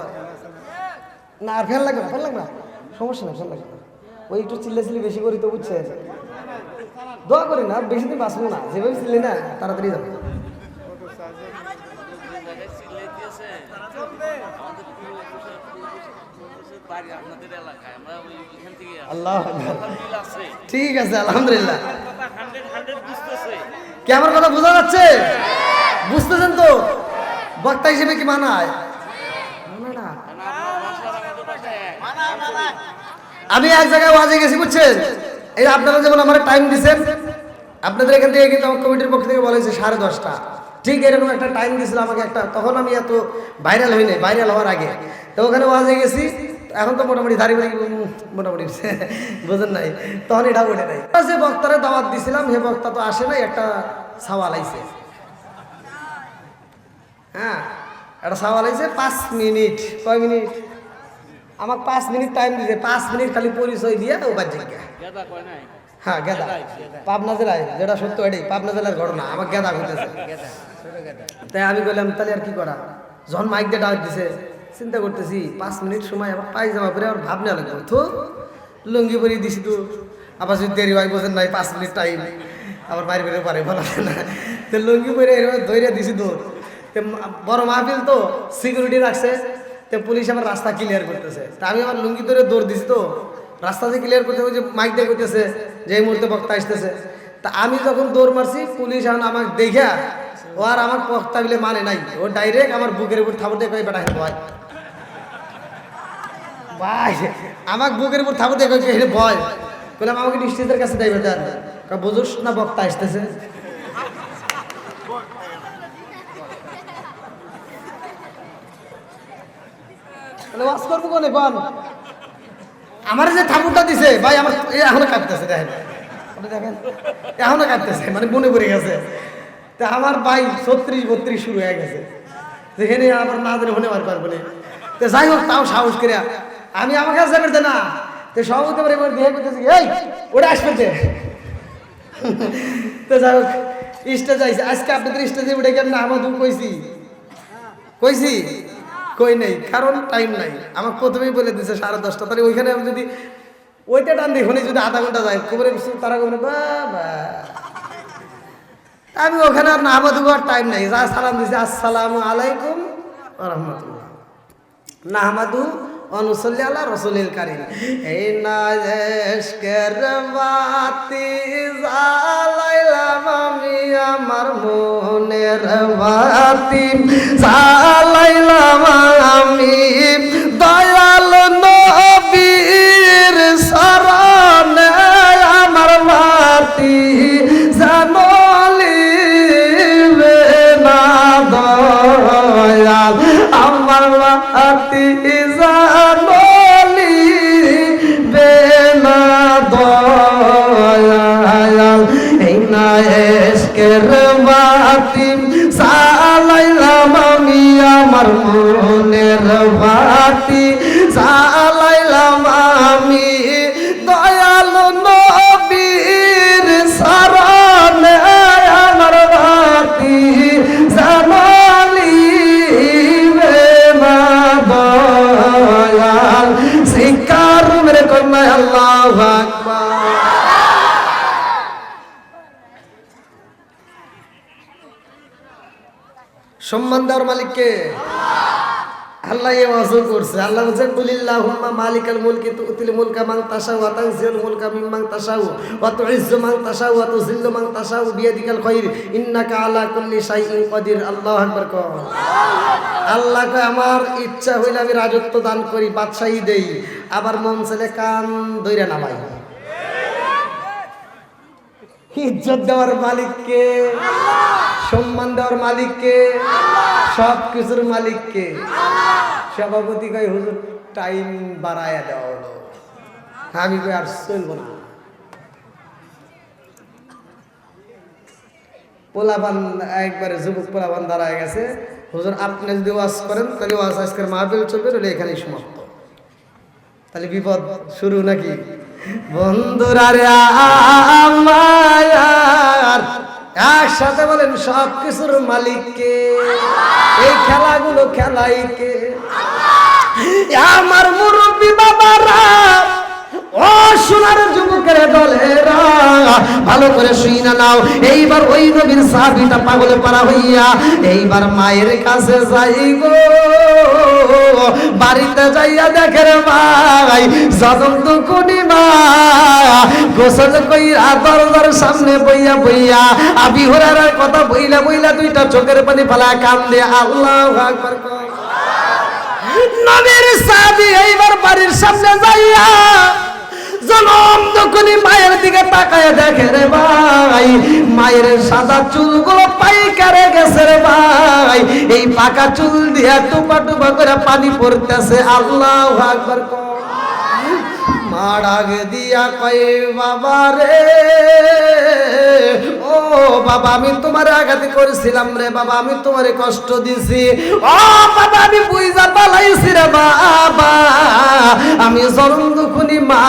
না। আর ফেল লাগবে না, সমস্যা নেই, ফেল লাগবে না। ওই একটু চিল্লাচিল্লি বেশি করি তো, বুঝছেন? দোয়া করি না, বেশি দিন বাঁচবো না, যেভাবে চিল্লি না তাড়াতাড়ি যাবে। আল্লাহ ঠিক আছে, আলহামদুলিল্লাহ। কি আমার কথা বোঝা যাচ্ছে? বুঝতেছেন তো? বক্তা হিসেবে কি মানায়? আমি এক জায়গায় ওয়াজে গেছি বুঝছেন, এই আপনারা যেমন আমার টাইম দিচ্ছেন, আপনাদের এখান থেকে কিন্তু আমার কমিটির পক্ষ থেকে বলেছে 10:30, ঠিক এরকম একটা টাইম দিয়েছিল আমাকে একটা, তখন আমি এত ভাইরাল হই নাই, ভাইরাল হওয়ার আগে। তো ওখানে ওয়াজে গেছি, এখন তো মোটামুটি দাঁড়িয়ে মোটামুটি বুঝেন নাই, তখন এটা ওঠে নাই। যে বক্তারে দাওয়াত দিছিলাম সে বক্তা তো আসে নাই, একটা সওয়াল আইছে, হ্যাঁ একটা সওয়াল আইছে 5 মিনিট, কয় মিনিট আমাকে 5 মিনিট টাইম দিতে, 5 মিনিট খালি পরিচয় দিয়ে ও বাদ যায়। হ্যাঁ গেদা, পাবনা জেলায়, যেটা সত্য এটাই, পাবনা জেলার ঘটনা, আমার গেদা হইতেছে। তাই আমি বললাম তাহলে আর কি করা, যখন মাইক দিয়ে ডাক দিছে চিন্তা করতেছি 5 মিনিট সময় আবার পায়জামা পরে আবার ভাবনা লাগবে, তো লুঙ্গি পরিয়ে দিছি, তো আবার যদি দেরি হয় বোঝেন নাই 5 মিনিট টাইম আবার বাইরে বেরো পারে বলা না, তো লুঙ্গি পরে এরকম ধৈর্য দিছি দৌড়। তো বড় মাহফিল তো সিকিউরিটি রাখছে, তো পুলিশ আমার রাস্তা ক্লিয়ার করতেছে, তা আমি আমার লুঙ্গি ধরে দৌড় দিছি, তো রাস্তা যে ক্লিয়ার করতে যে মাইক দিয়ে করতেছে যে এই মুহূর্তে বক্তা আসতেছে। তা আমি যখন দৌড় মারছি পুলিশ এখন আমাকে দেখা ও আর আমার বক্তা বিলে মানে নাই, ও ডাইরেক্ট আমার বুকের উপর থাপড় দিয়ে কই বেটা ভয় ভাই, আমাকে বুকের উপর থাপড় দিয়ে কই ভয়, বললাম আমাকে স্টেজের কাছে দেবে, তার বুঝোস না বক্তা আসতেছে। ওয়াজ করবো কোনে বল, আমার যে থাপুরটা দিছে ভাই আমার এখনো কাঁপতেছে, দেখেন আপনি দেখেন এখনো কাঁপতেছে, মানে মনে পড়ে গেছে। তা আমার ভাই 36-32 শুরু হয়ে গেছে, যেখানে আবার না ধরে হনে পারবো না। তো যাই হোক তাও সাহস করে আমি আমার কাছে যাবে না, তো সব হতে পারে এবার বিয়ে করতেছি, এই ওটা আসবে। তো যাই হোক স্টেজ আইসে, আজকে আপনাদের স্টেজে উঠে গেল না আমাদের কইছি কই নেই, কারণ টাইম নাই। আমার প্রথমেই বলে দিচ্ছে 10:30, তাহলে ওইখানে আমি যদি ওইটা টান দিই যদি আধা ঘন্টা যায় খবরে তারা বলে বাবা, আমি ওখানে আর নামাজ আর টাইম নাই, যা সালাম দিছি আসসালামু আলাইকুম ওয়া রাহমাতুল্লাহ, নাহমাদু ওয়া নুসাল্লি আলা রাসূলিল কারীম। এই নাজেশকের বাতি জ্বালাইলাম আমি আমার মনের বাতি, জ্বালাইলাম আমি দয়াল নবীর শরণে আমার বাতি জানলিবে না দয়াল, আমার বাতি জানলিবে না দয়াল। এই না এশকের বাতি জ্বালাইলাম আমি আমার মনের বাতি, জ্বালাইলাম আমি দয়াল নবীর শরণে আমার বাতি জানলিবে না দয়াল। শিকার মেরে কন্যায় আল্লাহু আকবার। সম্মান দেওয়ার মালিককে আল্লাহ ওয়াজু করছে। আল্লাহ বলেন কুলিল্লাহুম্মা মালিকাল মুলকি তুতিল মুলকা মান তাশাউ ওয়া তানজিউল মুলকা মিম্মান তাশাউ ওয়া তুইজ্জু মান তাশাউ ওয়া তুযিল্লু মান তাশাউ বিয়াদিকাল খায়র ইন্নাকা আলা কুল্লি শাইইন কাদির। আল্লাহু আকবার কও। আল্লাহ কয় আমার ইচ্ছা হইলে আমি রাজত্ব দান করি, বাদশাহী দেই, আবার মন চাইলে কান ধইরা নামাই। ইজ্জত দেওয়ার মালিককে, সম্মান দেওয়ার মালিককে, সব কিছুর মালিককে। সভাপতি কয় হুজুর টাইম বাড়ায়া দেওয়া হলো, আমি কই আর চলবো না। পোলাপান একবারে যুবক পোলাপান দাঁড়ায় গেছে, হুজুর আপনি যদি ওয়াজ করেন তাহলে ওয়াজ আজকের মাহফিল চলবে, তাহলে এখানেই সমাপ্ত। তাহলে বিপদ শুরু নাকি? বন্ধুরা রে আমার একসাথে বলেন সব কিছুর মালিককে, এই খেলাগুলো খেলাইকে আমার মুরব্বী বাবারা, ও সোনার যুবকের দলেরা ভালো করে শুইনা নাও। এইবার ওই নবীর সাহাবীটা পাগলে পারা হইয়া এইবার মায়ের কাছে যাই গো, বাড়িতে যাইয়া দেখে রে ভাই যদন্ত কোনি মা গোসল কইরা দরজার সামনে বইয়া বইয়া আবি হুরায়রার কথা বইলা বইলা দুইটা চোখের পানি ফেলা কান্দে। আল্লাহু আকবার। নবীর সাহাবী এইবার বাড়ির সামনে যাইয়া জনম যখনই মায়ের দিকে তাকায় দেখে রে ভাই, মায়ের সাদা চুলগুলো পাইকারে গেছে রে ভাই, এই পাকা চুল দিয়ে টুপা টুপা করে পানি পড়তেছে। আল্লাহু আকবার। মারাগে দিয়া কয়ে বাবা রে, ও বাবা আমি তোমার আঘাতে করেছিলাম রে বাবা, আমি তোমারে কষ্ট দিছি। ও বাবা আমি বুঝা পালাইছি রে বাবা, আমি জনম দুখুনি মা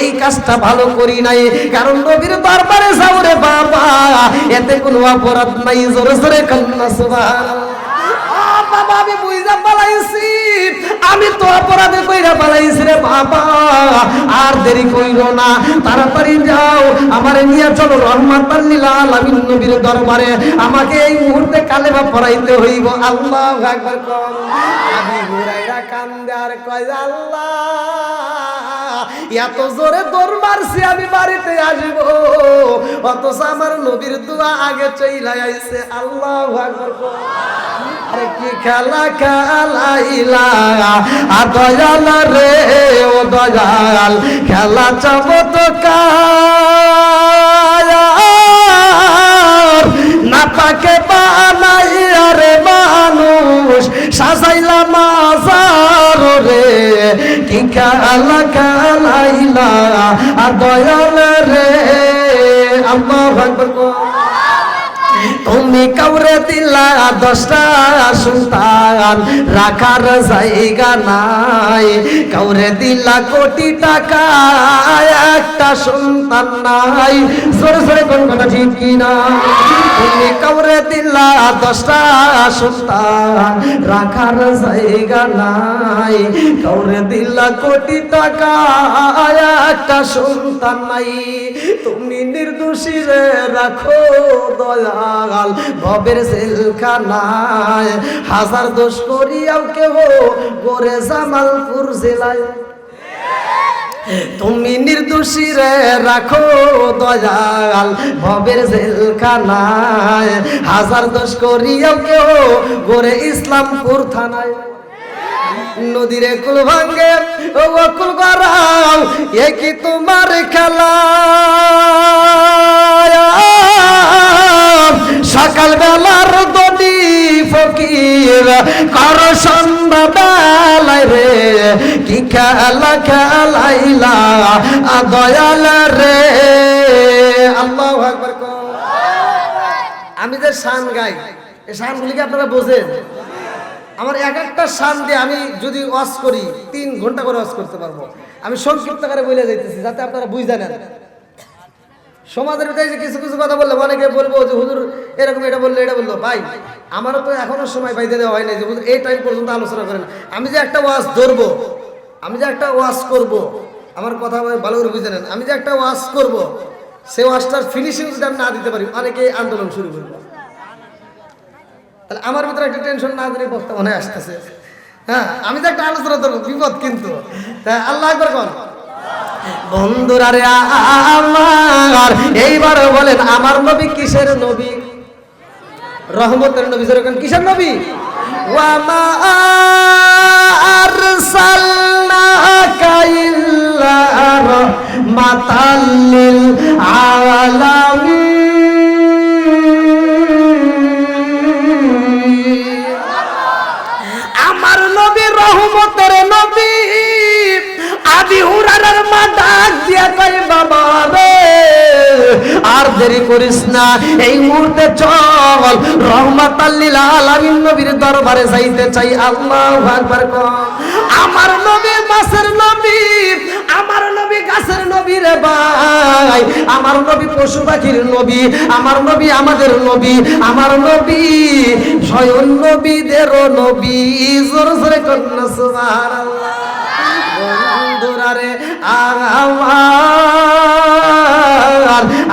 এই কাজটা ভালো করি নাই, কারণ নবীর দরবারে যাও রে বাবা, এতে কোনো অপরাধ নাই। জোরে জোরে কান্না সুবহানাল্লাহ। বাবা আমি বুঝা পালাইছি, আমি তো অপরাধে কইরা পালাইছি রে বাবা, আর দেরি কইরো না, তাড়াতাড়ি যাও আমারে নিয়ে চলো রহমাতাল লিল আলামিন নবীর দরবারে, আমাকে এই মুহূর্তে কালেমা পড়াইতে হইব। আল্লাহু আকবার। আবু হুরায়রা কান্দে আর কয় আল্লাহ এত জোরে দৌড় মারছি আমি বাড়িতে আসবো, অথচ আমার নবীর দোয়া আগে চইলাই আইছে। আল্লাহু আকবার। আরে কি খেলা খেলাইলা দয়াল রে, ও দয়াল খেলা চমৎকার, না পাকে বানাইয়া রে মানুষ সাজাইলা মাজার রে, কি খেলা খেলাইলা দয়াল রে। আল্লাহু আকবার। তুমি কাউরে দিলা 10টা সন্তান, রাখার জায়গা নাই, কাউরে দিলা কোটি টাকা, একটা সন্তান নাই। জোরে জোরে কোন কথা ঠিক কিনা? তুমি কাউরে দিলা 10টা সন্তান, রাখার জায়গা নাই, কাউরে দিলা কোটি টাকা, একটা সন্তান নাই। তুমি নির্দোষী রে রাখো দয়াল ভবের জেলখানায়, হাজার দোষ করিয়াও কেহ গোরে জামালপুর জেলায়। তুমি নির্দোষী রে রাখো দয়াল ভবের জেলখানায়, হাজার দোষ করিয়াও কেহ গোরে ইসলামপুর থানায়। নদীরে কুল ভাঙ্গে ও কুল গড়াও, এ কি তোমার খেলা? সকাল বেলার দনি ফকির কর সন্ধ্যা বেলায় রে, কি খেলা খেলাইলা দয়াল রে। আল্লাহু আকবার। আমি যে শান গাই, এই শানগুলিকে আপনারা বোঝেন? আমার এক একটা শান দিয়ে আমি যদি ওয়াজ করি 3 ঘন্টা করে ওয়াজ করতে পারবো। আমি সংক্ষিপ্ত করে বলে যাইতেছি যাতে আপনারা বুঝে নেন। সমাজের ভিতরে কিছু কিছু কথা বললে অনেকে বলবো যে হুজুর এরকম এটা বললো এটা বললো। ভাই আমারও তো এখনো সময় বাইতে দেওয়া হয় নাই যে হুজুর এই টাইম পর্যন্ত আলোচনা করেন। আমি যে একটা ওয়াজ ধরবো, আমি যে একটা ওয়াজ করব, আমার কথা ভালো করে বুঝে নেন, আমি যে একটা ওয়াজ করব, সেই ওয়াজটার ফিনিশিং যদি আমি না দিতে পারি অনেকে আন্দোলন শুরু করবো। তাহলে আমার ভিতরে একটা টেনশন না দিলে বক্তা মনে আসতেছে। হ্যাঁ আমি যে একটা আলোচনা করবো বিপদ কিন্তু। তাই আল্লাহ আকবার কোন বন্ধুরা রে আমার, এইবার বলেন আমার নবী কিসের নবী? রহমতের নবী। যেরকম কিসের নবী? ওয়া মা আরসালনাকা ইল্লা রাহমাতাল লিল আলামিন। আমার নবী রহমতের নবী। আবি হুরায়রার মা ডাক দিয়া কয় বাবা রে আর দেরি করিস না, এই মুহূর্তে চল রহমাতাল লিল আলামিন নবীর দরবারে যাইতে চাই। আল্লাহু আকবার। আমার নবী মাসের নবী, আমার নবী গাছের নবী রে ভাই, আমার নবী পশু পাখির নবী, আমার নবী আমাদের নবী, আমার নবী স্বয়ং নবীদেরও নবী। জোরে জোরে কন্যা সুবহানাল্লাহ। বন্ধুরা রে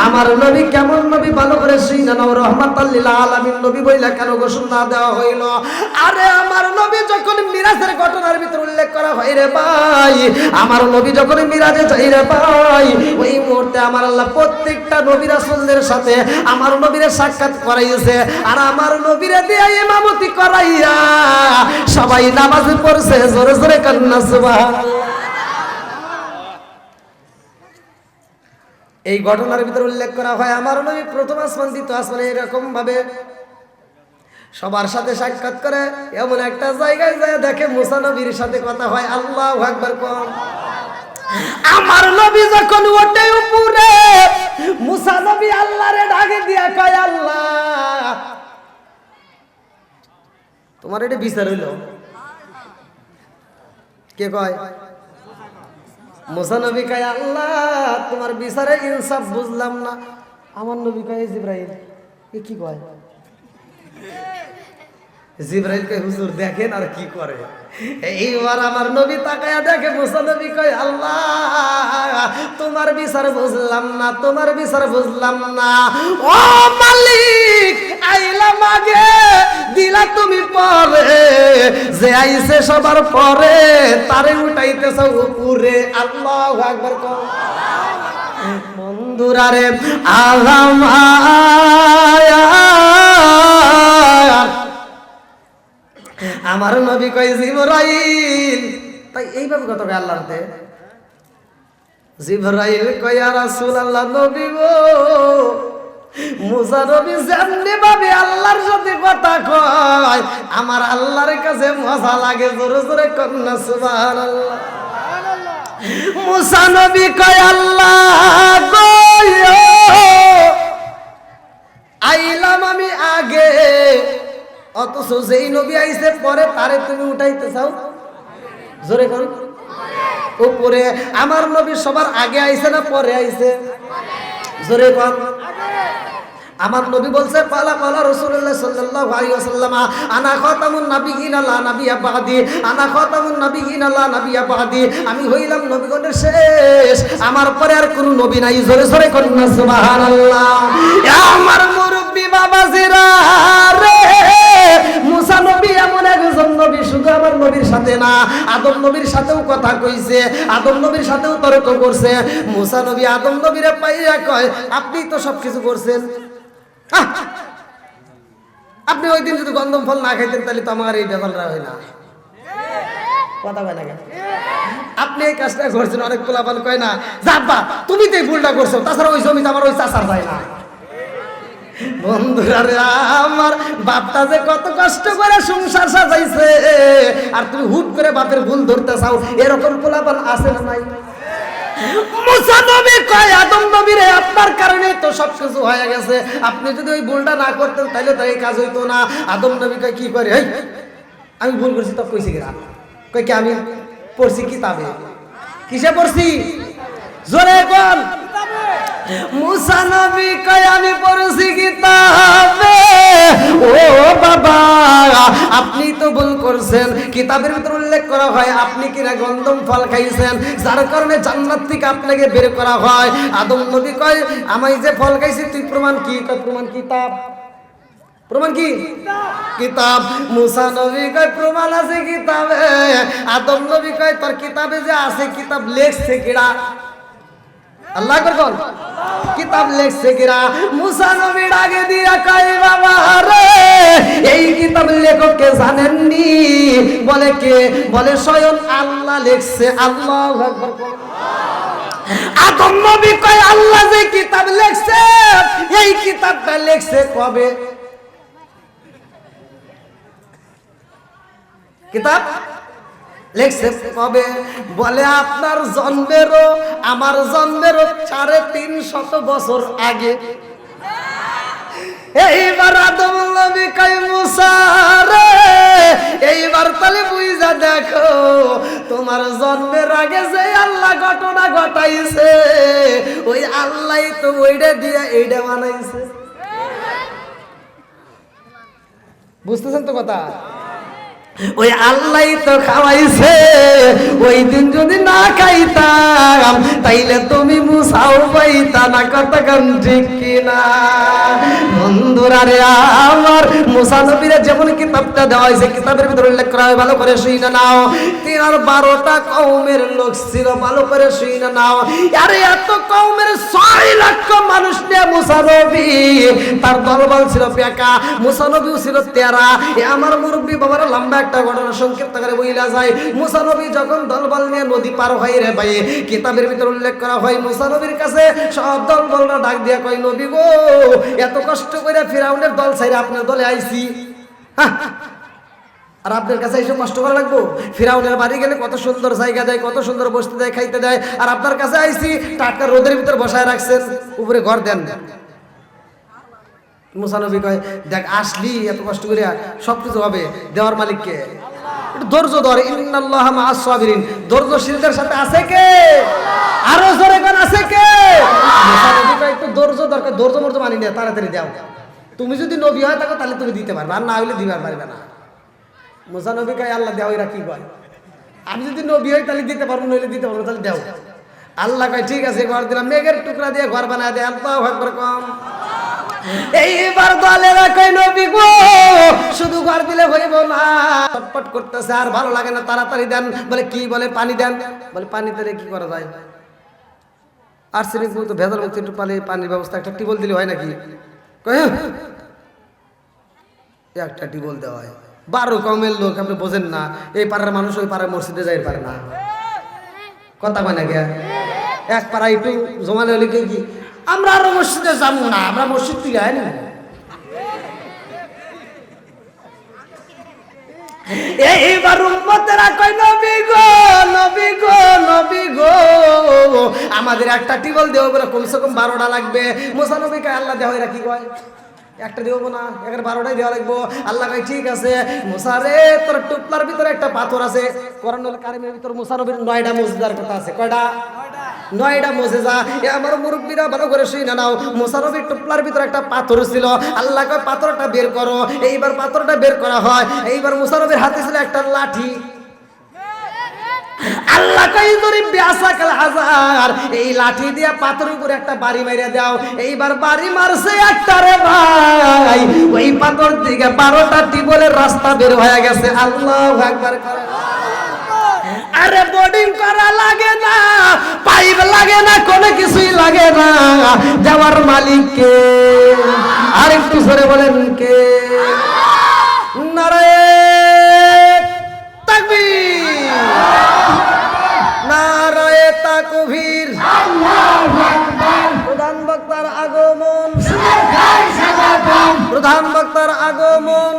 আমার নবী কেমন নবী ভালো করে শুনে নাও। রহমাতাল লিল আলামিন নবী বইলা কেন ঘোষণা দেওয়া হইল? আরে আমার নবী যখন মিরাজের ঘটনার ভিতর উল্লেখ করা হয় রে ভাই, আমার নবী যখন মিরাজে যাই রে ভাই, ওই মুহূর্তে আমার আল্লাহ প্রত্যেকটা নবী রাসূলদের সাথে আমার নবীরে সাক্ষাৎ করাইছে, আর আমার নবীরে দিয়ে ইমামতি করাইয়া সবাই নামাজ পড়ছে। জোরে জোরে কান্না সুবহানাল্লাহ। এই ঘটনার ভিতরে উল্লেখ করা হয় আমার নবী প্রথম আসমান দ্বিতীয় আসমানে এরকম ভাবে সবার সাথে সাক্ষাৎ করে এমন একটা জায়গায় যায় দেখে মুসা নবীর সাথে কথা হয়। আল্লাহু আকবার কোন আমার নবী যখন ওঠে উপরে মুসা নবী আল্লাহরে ডাকে দিয়া কয় আল্লাহ তোমার এটা বিচার হইল কে কয় মুসা নবী কয় আল্লাহ তোমার বিচারে ইনসাফ বুঝলাম না। আমার নবী কয় জিবরাইল এ কি কয় জিবরাইল কয় হুজুর দেখেন আর কি করে। এইবার আমার নবী তাকায়া দেখে মুসা নবী কয় আল্লাহ তোমার বিচার বুঝলাম না তোমার বিচার বুঝলাম না। ও মালিক আইলাম আগে দিলা তুমি পরে যে আইছে সবার পরে তারে উঠাইতেছ উপরে। আল্লাহু আকবার কোন বন্ধুরা রে আমার নবী কয় জিবরাইল তাই এইভাবে কত কয় আল্লাহর তে জিবরাইল কয় ইয়া রাসূলুল্লাহ নবী গো মুসা নবী যেমনি ভাবে আল্লাহর সাথে কথা কয় আমার আল্লাহর কাছে মজা লাগে। জোরে জোরে কন্না সুবহানাল্লাহ। মুসা নবী কয় আল্লাহ কয় আইলাম আমি আগে অথচ যেই নবী আইছে পরে তারে তুমি উঠাইতে চাও। জোরে কোন উপরে আমার নবী সবার আগে আইছে না পরে আইছে? জোরে কোন আমার নবী বলছে পালা পালা রাসূলুল্লাহ সাল্লাল্লাহু আলাইহি ওয়াসাল্লাম আনা খাতামুন নাবিয়িনা লা নাবিয়্যা বাদি আনা খাতামুন নাবিয়িনা লা নাবিয়্যা বাদি আমি হইলাম নবীগণের শেষ আমার পরে আর কোনো নবী নাই। জোরে জোরে করুন না সুবহানাল্লাহ। আমার মুরব্বি বাবাজিরা রে মুসা নবী এমন একজন নবী শুধু আমার নবীর সাথে না আদম নবীর সাথেও কথা কইছে আদম নবীর সাথেও তর্ক করছে। মুসা নবী আদম নবীরে পাইয়া কয় আপনি তো সবকিছু করছেন আপনি ওই দিন যদি গন্ধম ফল না খাইতেন তাহলে তো আমার এই ব্যাপারটা হয় না। কথা কয় না কেন আপনি এই কাজটা করছেন? অনেক পোলাপান কয় না যাব্বা তুমি তো এই ভুলটা করছো তাছাড়া ওই জমিতে আমার ওই চাষার যায় না। বন্ধুরা রে আমার বাপটা যে কত কষ্ট করে সংসার সাজাইছে আর তুমি হুট করে বাপের ভুল ধরতে চাও এরকম পোলাপান আছে না নাই? মুসা নবী কয় আদম নবী রে আপনার কারণে তো সবকিছু হয়ে গেছে আপনি যদি ওই ভুলটা না করতেন তাহলে তো এই কাজ হইতো না। আদম নবী কয় কি করে আমি ভুল করছি তব কইছি কিনা কয় কি আমি পড়ছি কিতাবে। কিসে পড়ছি? জোরে কোন মুসা নবী কয় আমি পড়ছি কিতাবে। ও বাবা আপনি তো ভুল করছেন কিতাবের ভিতরে উল্লেখ করা হয় আপনি কিনা গন্ধম ফল খাইছেন যার কারণে জান্নাত থেকে আপনাকে বের করা হয়। আদম নবী কয় আমি যে ফল খাইছি তুই প্রমাণ কি? কয় প্রমাণ কিতাব। প্রমাণ কি? কিতাব। মুসা নবী কয় প্রমাণ আছে কিতাবে। আদম নবী কয় তোর কিতাবে যে আছে কিতাব লেখছে কিরা? আল্লাহ করবেন কিতাব লেখছে কিরা? মুসা নবী ডাকে দিয়া কয় বাবা রে এই কিতাব লেখককে জানেননি? বলে কে? বলে স্বয়ং আল্লাহ লেখছে। আল্লাহু আকবার। আদম নবী কয় আল্লাহ যে কিতাব লেখছে এই কিতাবটা লেখছে কবে? কিতাব লেখছে কবে? বলে আপনার জন্মেরও আমার জন্মেরও 350 বছর আগে। এইবার আদম নবী কয় মুসা রে এইবার তাহলে বুঝা দেখো তোমার জন্মের আগে যে আল্লাহ ঘটনা ঘটাইছে ওই আল্লাহই তো ওইটা দিয়ে এইটা বানাইছে। বুঝতেছেন তো কথা? ওই আল্লাহই তো খাওয়াইছে। ওই দিন যদি না খাইতাম তাইলে তুমি মুসাও পাইতা না। কথা কান ঠিক কিনা? বন্ধুরা রে আমার মুসা নবীরে যেমন কিতাবটা দেওয়া হয়েছে কিতাবের ভিতরে উল্লেখ করা হয় ভালো করে শুনে নাও। 12টা কওমের লোক ছিল ভালো করে শুনে নাও। আরে এত কওমের 6 লক্ষ মানুষ নিয়ে মুসা নবী তার দলবল ছিল পেকা। মুসা নবীও ছিল 13। আমার মুরব্বী বাবারা লম্বা একটা ঘটনা সংক্ষিপ্ত করে বইলা যায়। মুসা নবী যখন দলবল নিয়ে নদী পার হয় রে ভাই, কিতাবের ভিতর উল্লেখ করা হয় মুসা নবীর কাছে সব দলবলরা ডাক দিয়া কয়, নবী গো, এত কষ্ট করে ফিরাউনের দল ছাইরা আপনার দলে আইছি, আর আপনার কাছে এসে কষ্ট করা লাগবো? ফিরাউনের বাড়ি গেলে কত সুন্দর জায়গা দেয়, কত সুন্দর বসতে দেয়, খাইতে দেয়, আর আপনার কাছে আইছি টাটকা রোদের ভিতর বসায় রাখছেন, উপরে ঘর দেন। মুসা নবী কয়, দেখ আসলি এত কষ্ট করে সবকিছু হবে, দেওয়ার মালিককে, একটু ধৈর্য ধর, ইন্নাল্লাহা মাআস সাবিরিন, ধৈর্যশীলদের সাথে আছে কে? আরো জোরে কোন আছে কে? মুসা নবী কয়, একটু ধৈর্য দরকার, ধৈর্য মর্য মানি না, তাড়াতাড়ি দাও। তুমি যদি নবী হয় থাকো তাহলে তুমি দিতে পারবে, আর না হইলে দিবার পারবে না। মুসা নবী কয়, আল্লাহ দেও, এরা কি কয়? আমি যদি নবী হই তাহলে দিতে পারবো, নইলে দিতে পারবো, তাহলে দেও। আল্লাহ কয়, ঠিক আছে, ঘর দিলাম, মেঘের টুকরা দিয়ে ঘর বানায় দেয়। আল্লাহু আকবার কম। এইবার দলেরা কয়, নবী গো, শুধু ঘর দিলে হইব না, চটপট করতেছে, আর ভালো লাগে না, তাড়াতাড়ি দেন। বলে কি? বলে পানি দেন। বলে পানি দিলে কি করা যায়? আর্সেনিক মুক্ত ভেজাল মুক্ত একটু পানির ব্যবস্থা, একটা টিউবওয়েল দিলে হয় নাকি? কয় একটা টিউবওয়েল দেওয়া হয়। 12 কমের লোক, আপনি বোঝেন না, এই পাড়ার মানুষ ওই পাড়ার মসজিদে যাই পারে না, কথা কয় না কে? এক পাড়া একটু জমালে হলে কি আমরা আরো মসজিদে যাবো না, আমরা মসজিদ তুলে আয় না। এইবার উম্মতেরা কয়, নবী গো, নবী গো, নবী গো, আমাদের একটা টিউবওয়েল দেবো বলে কমসে কম 12টা লাগবে। মুসা নবী কয়, আল্লাহ দেওয়া, এরা কি কয়? একটা দেবো না, এখানে 12টাই দেওয়া লাগবো। আল্লাহ কয়, ঠিক আছে। মুসা রে, তোর টুপলার ভিতরে একটা পাথর আছে, কোরআনুল কারীমের ভিতর মুসা নবীর 9টা মুজিজার কথা আছে। কয়টা? 9টা মুজিজা। এ আমার মুরব্বীরা ভালো করে শুনে নাও। মুসা নবীর টুপলার ভিতরে একটা পাথর ছিল। আল্লাহ কয়, পাথরটা বের করো। এইবার পাথরটা বের করা হয়। এইবার মুসা নবীর হাতে ছিল একটা লাঠি। আল্লাহ কয়, জরিব বিআসাকাল হাজার, এই লাঠি দিয়া পাথরের উপরে একটা বাড়ি মাইরা দাও। এইবার বাড়ি মারছে একটা রে ভাই, ওই পাথর থেকে 12টা টিউবওয়েলের রাস্তা বের হয়ে গেছে। আল্লাহু আকবার। আরে বোর্ডিং করা লাগে না, পাইপ লাগে না, কোনো কিছুই লাগে না, দেওয়ার মালিক কে? আর একটু জোরে বলেন কে? নারায়ে তাকবীর, নারায়ে তাকবীর। প্রধান বক্তার আগমন, প্রধান বক্তার আগমন,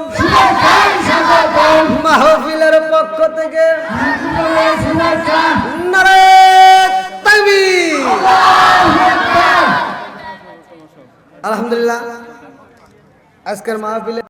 মাহফিলের পক্ষ থেকে নারায়ে তাকবীর। আলহামদুলিল্লাহ, আজকের মাহফিলে